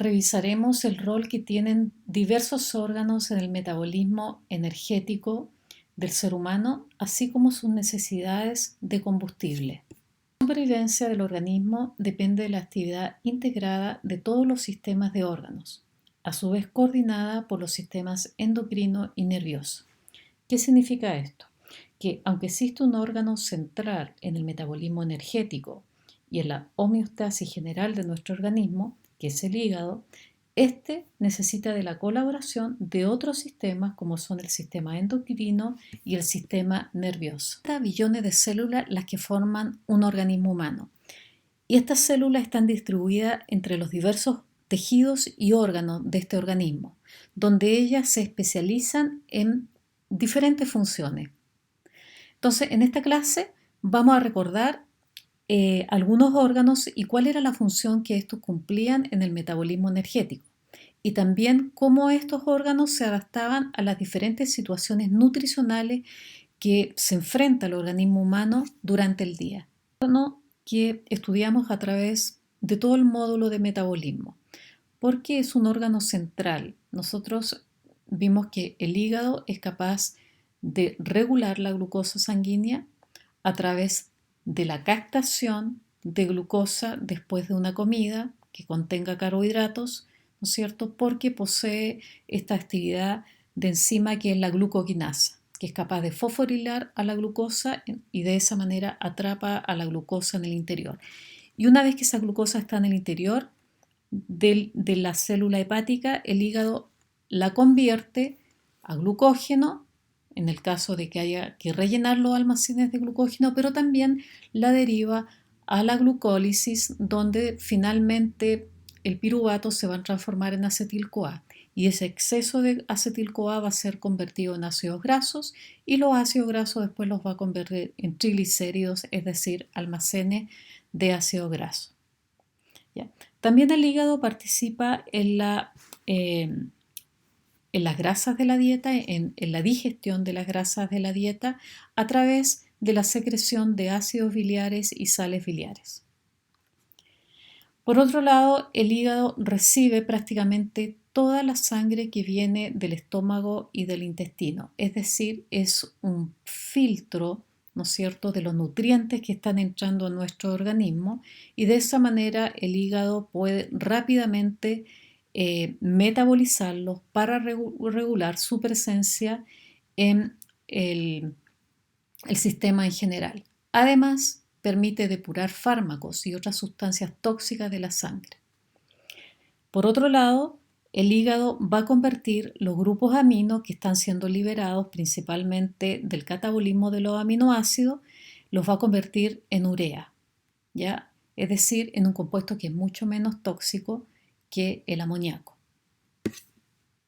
Revisaremos el rol que tienen diversos órganos en el metabolismo energético del ser humano, así como sus necesidades de combustible. La supervivencia del organismo depende de la actividad integrada de todos los sistemas de órganos, a su vez coordinada por los sistemas endocrino y nervioso. ¿Qué significa esto? Que aunque existe un órgano central en el metabolismo energético y en la homeostasis general de nuestro organismo, que es el hígado, este necesita de la colaboración de otros sistemas como son el sistema endocrino y el sistema nervioso. Hay billones de células las que forman un organismo humano y estas células están distribuidas entre los diversos tejidos y órganos de este organismo, donde ellas se especializan en diferentes funciones. Entonces, en esta clase vamos a recordar algunos órganos y cuál era la función que estos cumplían en el metabolismo energético y también cómo estos órganos se adaptaban a las diferentes situaciones nutricionales que se enfrenta el organismo humano durante el día. Órgano que estudiamos a través de todo el módulo de metabolismo, porque es un órgano central. Nosotros vimos que el hígado es capaz de regular la glucosa sanguínea a través de la captación de glucosa después de una comida que contenga carbohidratos, ¿no es cierto? Porque posee esta actividad de enzima que es la glucoquinasa, que es capaz de fosforilar a la glucosa y de esa manera atrapa a la glucosa en el interior. Y una vez que esa glucosa está en el interior de la célula hepática, el hígado la convierte a glucógeno en el caso de que haya que rellenar los almacenes de glucógeno, pero también la deriva a la glucólisis, donde finalmente el piruvato se va a transformar en acetil-CoA y ese exceso de acetil-CoA va a ser convertido en ácidos grasos y los ácidos grasos después los va a convertir en triglicéridos, es decir, almacenes de ácido graso. ¿Ya? También el hígado participa en las grasas de la dieta, en la digestión de las grasas de la dieta a través de la secreción de ácidos biliares y sales biliares. Por otro lado, el hígado recibe prácticamente toda la sangre que viene del estómago y del intestino, es decir, es un filtro, ¿no es cierto?, de los nutrientes que están entrando a nuestro organismo y de esa manera el hígado puede rápidamente metabolizarlos para regular su presencia en el sistema en general. Además, permite depurar fármacos y otras sustancias tóxicas de la sangre. Por otro lado, el hígado va a convertir los grupos amino que están siendo liberados principalmente del catabolismo de los aminoácidos, los va a convertir en urea, ¿ya? Es decir, en un compuesto que es mucho menos tóxico que el amoníaco.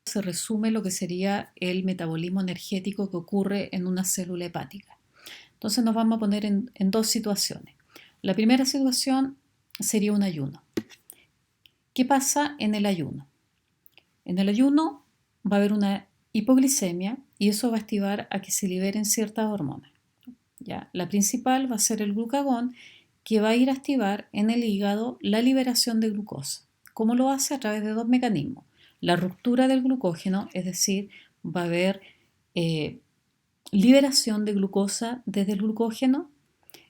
Se resume lo que sería el metabolismo energético que ocurre en una célula hepática. Entonces nos vamos a poner en dos situaciones. La primera situación sería un ayuno. ¿Qué pasa en el ayuno? En el ayuno va a haber una hipoglicemia y eso va a activar a que se liberen ciertas hormonas. ¿Ya? La principal va a ser el glucagón, que va a ir a activar en el hígado la liberación de glucosa. ¿Cómo lo hace? A través de dos mecanismos. La ruptura del glucógeno, es decir, va a haber liberación de glucosa desde el glucógeno.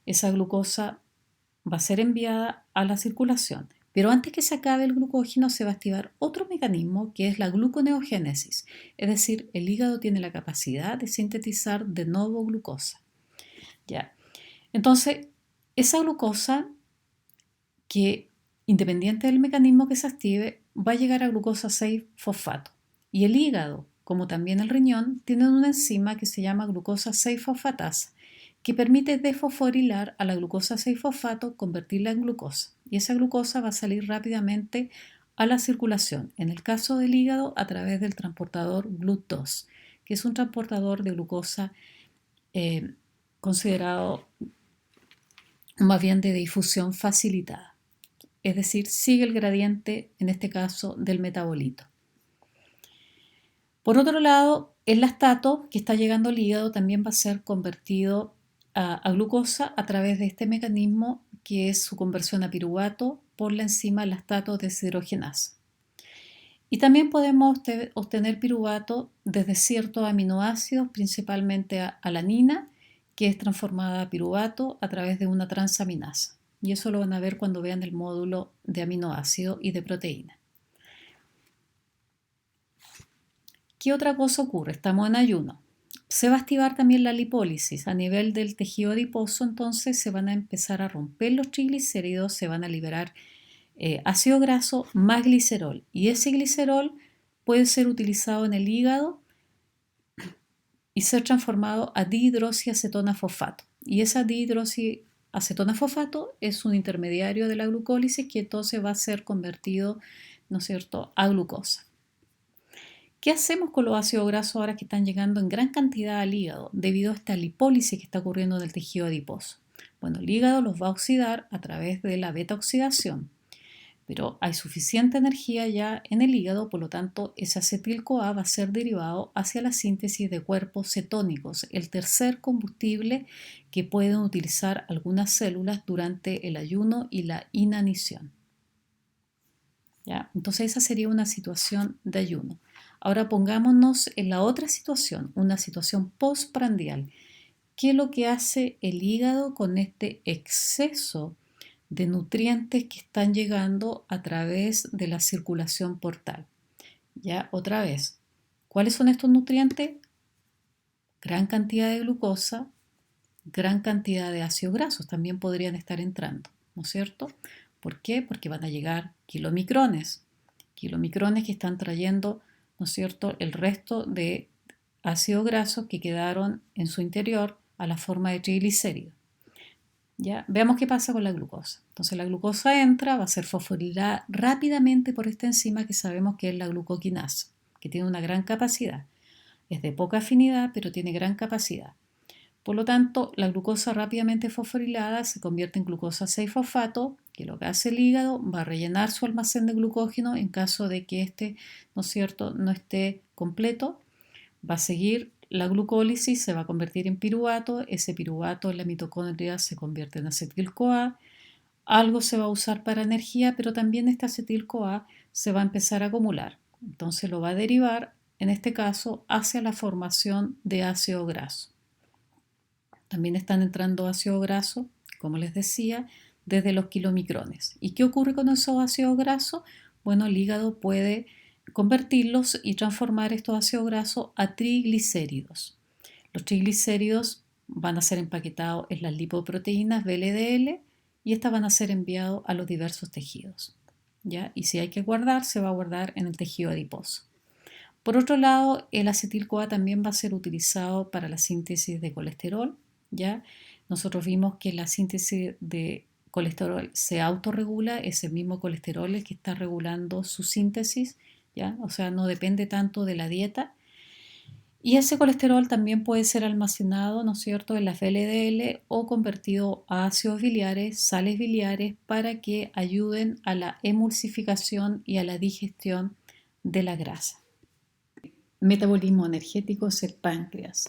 Esa glucosa va a ser enviada a la circulación. Pero antes que se acabe el glucógeno se va a activar otro mecanismo que es la gluconeogénesis, es decir, el hígado tiene la capacidad de sintetizar de nuevo glucosa. ¿Ya? Entonces, esa glucosa que independiente del mecanismo que se active va a llegar a glucosa 6-fosfato y el hígado, como también el riñón, tienen una enzima que se llama glucosa 6-fosfatasa que permite desfosforilar a la glucosa 6-fosfato, convertirla en glucosa. Y esa glucosa va a salir rápidamente a la circulación. En el caso del hígado, a través del transportador GLUT2, que es un transportador de glucosa considerado más bien de difusión facilitada. Es decir, sigue el gradiente, en este caso, del metabolito. Por otro lado, el lactato que está llegando al hígado también va a ser convertido a glucosa a través de este mecanismo que es su conversión a piruvato por la enzima lactato deshidrogenasa. Y también podemos obtener piruvato desde ciertos aminoácidos, principalmente alanina, que es transformada a piruvato a través de una transaminasa. Y eso lo van a ver cuando vean el módulo de aminoácidos y de proteína. ¿Qué otra cosa ocurre? Estamos en ayuno. Se va a activar también la lipólisis a nivel del tejido adiposo, entonces se van a empezar a romper los triglicéridos, se van a liberar ácido graso más glicerol. Y ese glicerol puede ser utilizado en el hígado y ser transformado a dihidroxiacetona fosfato. Y esa dihidroxiacetona fosfato es un intermediario de la glucólisis que entonces va a ser convertido, ¿no es cierto?, a glucosa. ¿Qué hacemos con los ácidos grasos ahora que están llegando en gran cantidad al hígado debido a esta lipólisis que está ocurriendo en el tejido adiposo? Bueno, el hígado los va a oxidar a través de la beta-oxidación, pero hay suficiente energía ya en el hígado, por lo tanto, ese acetil-CoA va a ser derivado hacia la síntesis de cuerpos cetónicos, el tercer combustible que pueden utilizar algunas células durante el ayuno y la inanición. ¿Ya? Entonces esa sería una situación de ayuno. Ahora pongámonos en la otra situación, una situación postprandial. ¿Qué es lo que hace el hígado con este exceso de nutrientes que están llegando a través de la circulación portal? Ya, otra vez, ¿cuáles son estos nutrientes? Gran cantidad de glucosa, gran cantidad de ácidos grasos también podrían estar entrando, ¿no es cierto? ¿Por qué? Porque van a llegar kilomicrones que están trayendo, ¿no es cierto?, el resto de ácidos grasos que quedaron en su interior a la forma de triglicéridos. ¿Ya? Veamos qué pasa con la glucosa. Entonces la glucosa entra, va a ser fosforilada rápidamente por esta enzima que sabemos que es la glucoquinasa, que tiene una gran capacidad. Es de poca afinidad, pero tiene gran capacidad. Por lo tanto, la glucosa rápidamente fosforilada se convierte en glucosa 6-fosfato, que lo que hace el hígado va a rellenar su almacén de glucógeno en caso de que este, ¿no es cierto?, no esté completo. Va a seguir la glucólisis, se va a convertir en piruvato, ese piruvato en la mitocondria se convierte en acetil-CoA, algo se va a usar para energía, pero también este acetil-CoA se va a empezar a acumular. Entonces lo va a derivar, en este caso, hacia la formación de ácido graso. También están entrando ácido graso, como les decía, desde los kilomicrones. ¿Y qué ocurre con esos ácidos grasos? Bueno, el hígado puede convertirlos y transformar estos ácidos grasos a triglicéridos. Los triglicéridos van a ser empaquetados en las lipoproteínas VLDL y estas van a ser enviados a los diversos tejidos. ¿Ya? Y si hay que guardar, se va a guardar en el tejido adiposo. Por otro lado, el acetil-CoA también va a ser utilizado para la síntesis de colesterol. ¿Ya? Nosotros vimos que la síntesis de colesterol se autorregula, es el mismo colesterol el que está regulando su síntesis, ¿ya? O sea, no depende tanto de la dieta. Y ese colesterol también puede ser almacenado, ¿no es cierto?, en las LDL o convertido a ácidos biliares, sales biliares, para que ayuden a la emulsificación y a la digestión de la grasa. Metabolismo energético es el páncreas.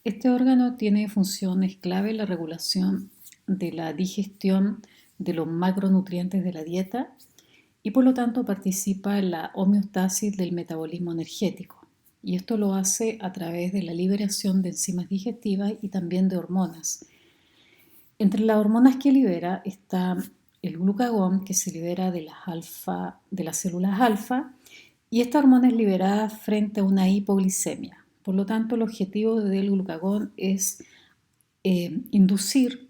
Este órgano tiene funciones clave en la regulación de la digestión de los macronutrientes de la dieta y por lo tanto participa en la homeostasis del metabolismo energético. Y esto lo hace a través de la liberación de enzimas digestivas y también de hormonas. Entre las hormonas que libera está el glucagón, que se libera de las células alfa, y esta hormona es liberada frente a una hipoglicemia. Por lo tanto, el objetivo del glucagón es inducir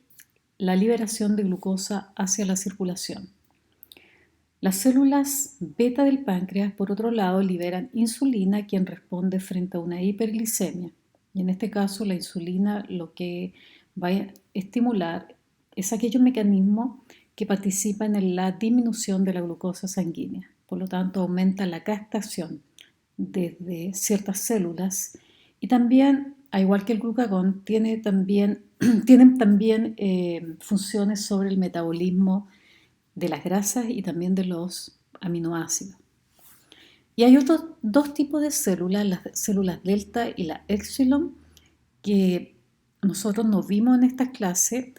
la liberación de glucosa hacia la circulación. Las células beta del páncreas, por otro lado, liberan insulina, quien responde frente a una hiperglicemia. Y en este caso, la insulina lo que va a estimular es aquellos mecanismos que participan en la disminución de la glucosa sanguínea. Por lo tanto, aumenta la captación desde ciertas células y también, al igual que el glucagón, tienen también funciones sobre el metabolismo de las grasas y también de los aminoácidos. Y hay otros dos tipos de células, las células delta y la epsilon, que nosotros no vimos en esta clase,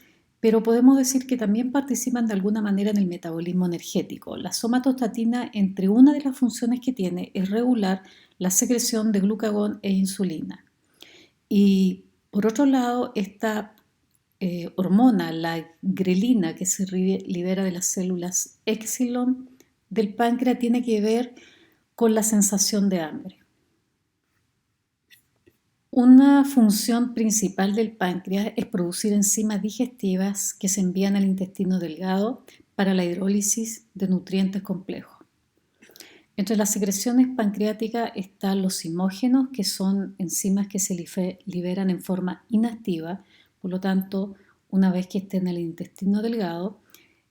pero podemos decir que también participan de alguna manera en el metabolismo energético. La somatostatina, entre una de las funciones que tiene, es regular la secreción de glucagón e insulina. Y por otro lado, esta hormona, la grelina, que se libera de las células epsilon del páncreas, tiene que ver con la sensación de hambre. Una función principal del páncreas es producir enzimas digestivas que se envían al intestino delgado para la hidrólisis de nutrientes complejos. Entre las secreciones pancreáticas están los zimógenos, que son enzimas que se liberan en forma inactiva. Por lo tanto, una vez que estén en el intestino delgado,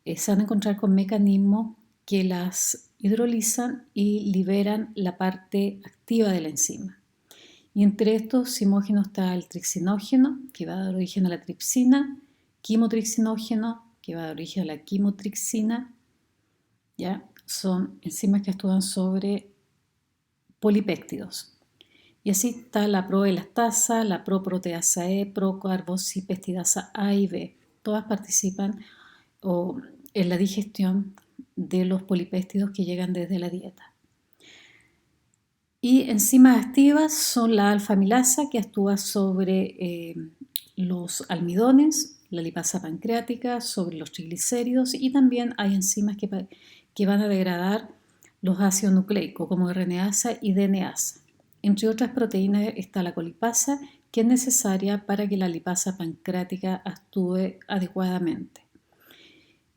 se van a encontrar con mecanismos que las hidrolizan y liberan la parte activa de la enzima. Y entre estos zimógenos está el trixinógeno, que va a dar origen a la tripsina, quimotrixinógeno, que va a dar origen a la quimotrixina, ¿ya? Son enzimas que actúan sobre polipéptidos. Y así está la proelastasa, la proproteasa E, procarboxipeptidasa A y B. Todas participan en la digestión de los polipéptidos que llegan desde la dieta. Y enzimas activas son la alfa-amilasa, que actúa sobre los almidones, la lipasa pancreática, sobre los triglicéridos, y también hay enzimas que van a degradar los ácidos nucleicos, como RNasa y DNasa. Entre otras proteínas está la colipasa, que es necesaria para que la lipasa pancreática actúe adecuadamente.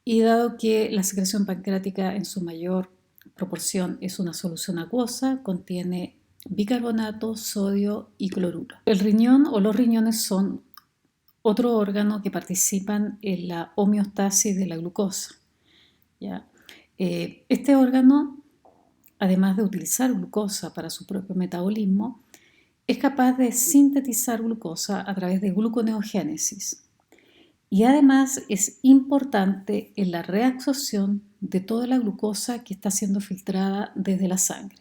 Y dado que la secreción pancreática en su mayor proporción es una solución acuosa, contiene bicarbonato, sodio y cloruro. El riñón o los riñones son otro órgano que participan en la homeostasis de la glucosa, ¿ya? Este órgano, además de utilizar glucosa para su propio metabolismo, es capaz de sintetizar glucosa a través de gluconeogénesis. Y además es importante en la reabsorción de toda la glucosa que está siendo filtrada desde la sangre,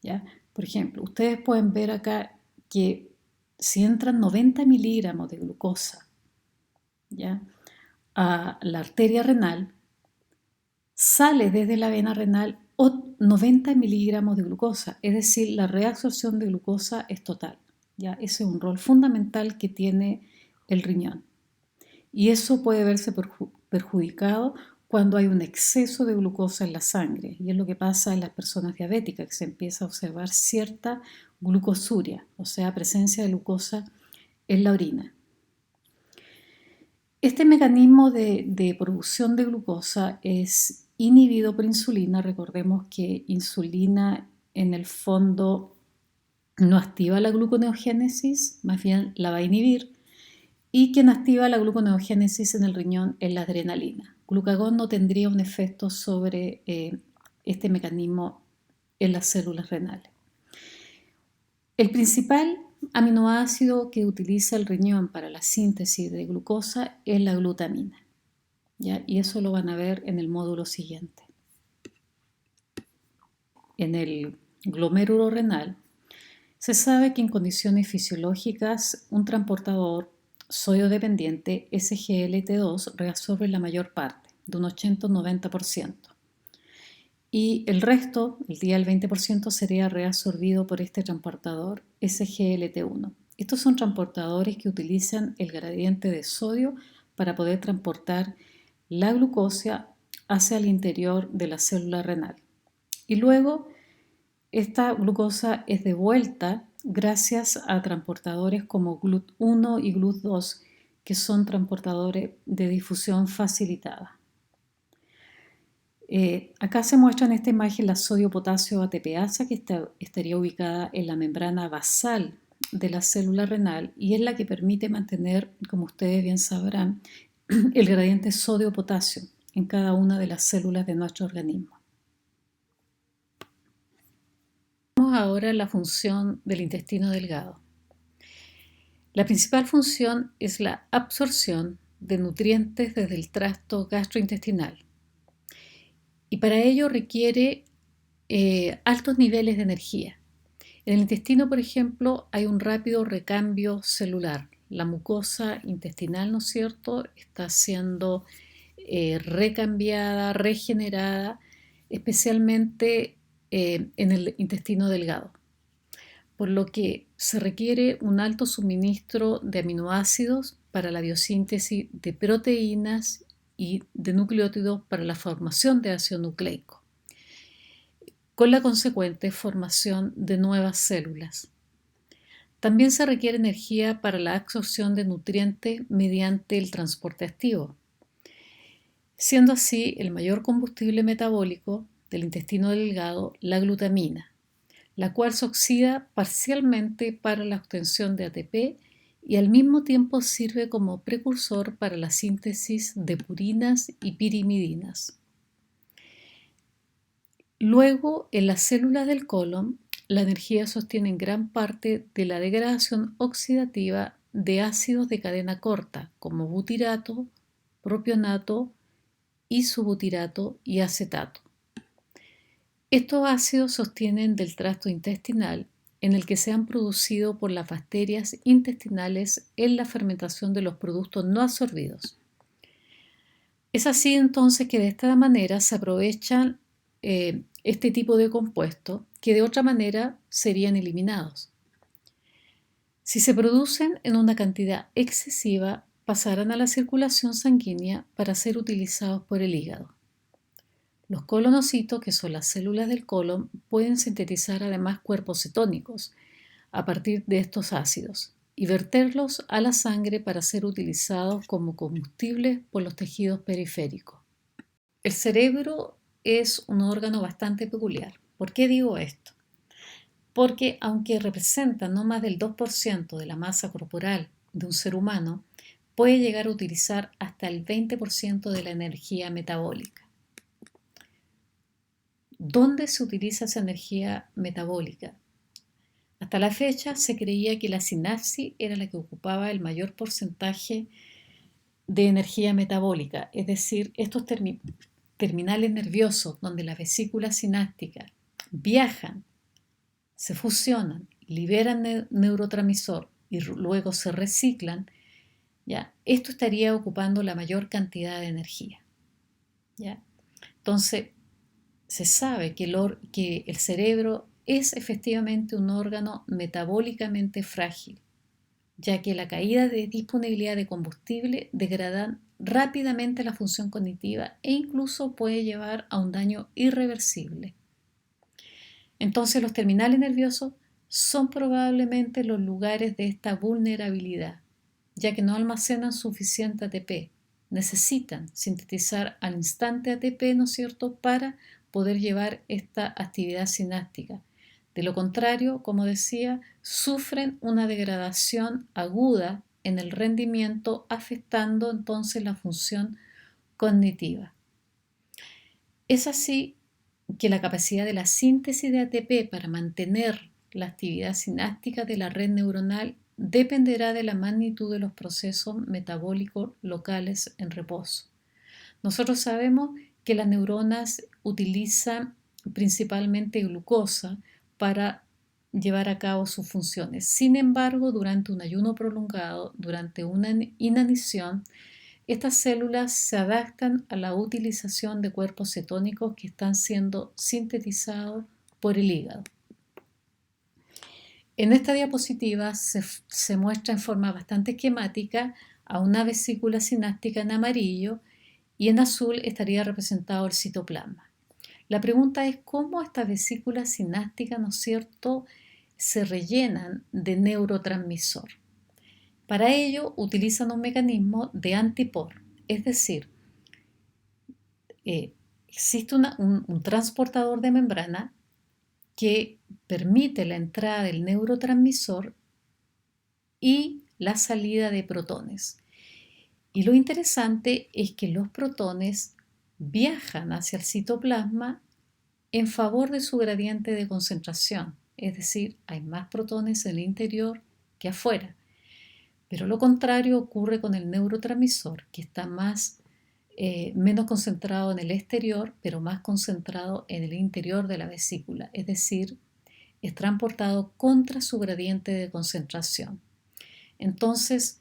¿ya? Por ejemplo, ustedes pueden ver acá que si entran 90 miligramos de glucosa, ¿ya?, a la arteria renal, sale desde la vena renal 90 miligramos de glucosa, es decir, la reabsorción de glucosa es total, ¿ya? Ese es un rol fundamental que tiene el riñón. Y eso puede verse perjudicado cuando hay un exceso de glucosa en la sangre. Y es lo que pasa en las personas diabéticas, que se empieza a observar cierta glucosuria, o sea, presencia de glucosa en la orina. Este mecanismo de producción de glucosa es inhibido por insulina. Recordemos que insulina en el fondo no activa la gluconeogénesis, más bien la va a inhibir. Y quien activa la gluconeogénesis en el riñón es la adrenalina. Glucagón no tendría un efecto sobre este mecanismo en las células renales. El principal aminoácido que utiliza el riñón para la síntesis de glucosa es la glutamina, ¿ya? Y eso lo van a ver en el módulo siguiente. En el glomérulo renal se sabe que en condiciones fisiológicas un transportador sodio dependiente, SGLT2, reabsorbe la mayor parte, de un 80 o 90%. Y el resto, el día del 20%, sería reabsorbido por este transportador SGLT1. Estos son transportadores que utilizan el gradiente de sodio para poder transportar la glucosa hacia el interior de la célula renal. Y luego, esta glucosa es devuelta gracias a transportadores como GLUT1 y GLUT2, que son transportadores de difusión facilitada. Acá se muestra en esta imagen la sodio-potasio ATPasa, que estaría ubicada en la membrana basal de la célula renal y es la que permite mantener, como ustedes bien sabrán, el gradiente sodio-potasio en cada una de las células de nuestro organismo. Ahora la función del intestino delgado. La principal función es la absorción de nutrientes desde el tracto gastrointestinal y para ello requiere altos niveles de energía. En el intestino, por ejemplo, hay un rápido recambio celular. la mucosa intestinal, ¿no es cierto?, está siendo recambiada, regenerada, especialmente en el intestino delgado, por lo que se requiere un alto suministro de aminoácidos para la biosíntesis de proteínas y de nucleótidos para la formación de ácido nucleico, con la consecuente formación de nuevas células. También se requiere energía para la absorción de nutrientes mediante el transporte activo, siendo así el mayor combustible metabólico del intestino delgado la glutamina, la cual se oxida parcialmente para la obtención de ATP y al mismo tiempo sirve como precursor para la síntesis de purinas y pirimidinas. Luego, en las células del colon, la energía sostiene en gran parte de la degradación oxidativa de ácidos de cadena corta, como butirato, propionato, isobutirato y acetato. Estos ácidos sostienen del tracto intestinal en el que se han producido por las bacterias intestinales en la fermentación de los productos no absorbidos. Es así entonces que de esta manera se aprovechan este tipo de compuestos que de otra manera serían eliminados. Si se producen en una cantidad excesiva, pasarán a la circulación sanguínea para ser utilizados por el hígado. Los colonocitos, que son las células del colon, pueden sintetizar además cuerpos cetónicos a partir de estos ácidos y verterlos a la sangre para ser utilizados como combustible por los tejidos periféricos. El cerebro es un órgano bastante peculiar. ¿Por qué digo esto? Porque aunque representa no más del 2% de la masa corporal de un ser humano, puede llegar a utilizar hasta el 20% de la energía metabólica. ¿Dónde se utiliza esa energía metabólica? Hasta la fecha se creía que la sinapsis era la que ocupaba el mayor porcentaje de energía metabólica, es decir, estos terminales nerviosos donde las vesículas sinápticas viajan, se fusionan, liberan neurotransmisor y luego se reciclan, ¿ya? Esto estaría ocupando la mayor cantidad de energía, ¿ya? Entonces, se sabe que el cerebro es efectivamente un órgano metabólicamente frágil, ya que la caída de disponibilidad de combustible degrada rápidamente la función cognitiva e incluso puede llevar a un daño irreversible. Entonces, los terminales nerviosos son probablemente los lugares de esta vulnerabilidad, ya que no almacenan suficiente ATP. Necesitan sintetizar al instante ATP, ¿no es cierto?, para poder llevar esta actividad sináptica. De lo contrario, como decía, sufren una degradación aguda en el rendimiento, afectando entonces la función cognitiva. Es así que la capacidad de la síntesis de ATP para mantener la actividad sináptica de la red neuronal dependerá de la magnitud de los procesos metabólicos locales en reposo. Nosotros sabemos que las neuronas utilizan principalmente glucosa para llevar a cabo sus funciones. Sin embargo, durante un ayuno prolongado, durante una inanición, estas células se adaptan a la utilización de cuerpos cetónicos que están siendo sintetizados por el hígado. En esta diapositiva se muestra en forma bastante esquemática a una vesícula sináptica en amarillo y en azul estaría representado el citoplasma. La pregunta es cómo estas vesículas sinápticas, ¿no es cierto?, se rellenan de neurotransmisor. Para ello utilizan un mecanismo de antipor, es decir, existe un transportador de membrana que permite la entrada del neurotransmisor y la salida de protones. Y lo interesante es que los protones viajan hacia el citoplasma en favor de su gradiente de concentración, es decir, hay más protones en el interior que afuera. Pero lo contrario ocurre con el neurotransmisor, que está menos concentrado en el exterior, pero más concentrado en el interior de la vesícula, es decir, es transportado contra su gradiente de concentración. Entonces,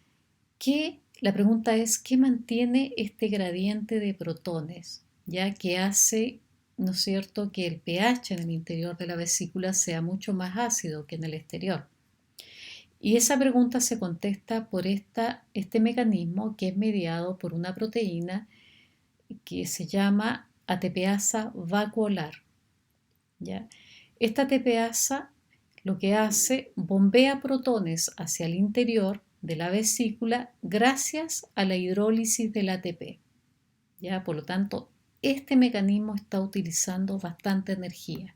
la pregunta es, ¿qué mantiene este gradiente de protones? Ya que hace, ¿no es cierto?, que el pH en el interior de la vesícula sea mucho más ácido que en el exterior. Y esa pregunta se contesta por este mecanismo que es mediado por una proteína que se llama ATPasa vacuolar. ¿Ya? Esta ATPasa lo que hace, bombea protones hacia el interior de la vesícula gracias a la hidrólisis del ATP. ¿Ya? Por lo tanto, este mecanismo está utilizando bastante energía.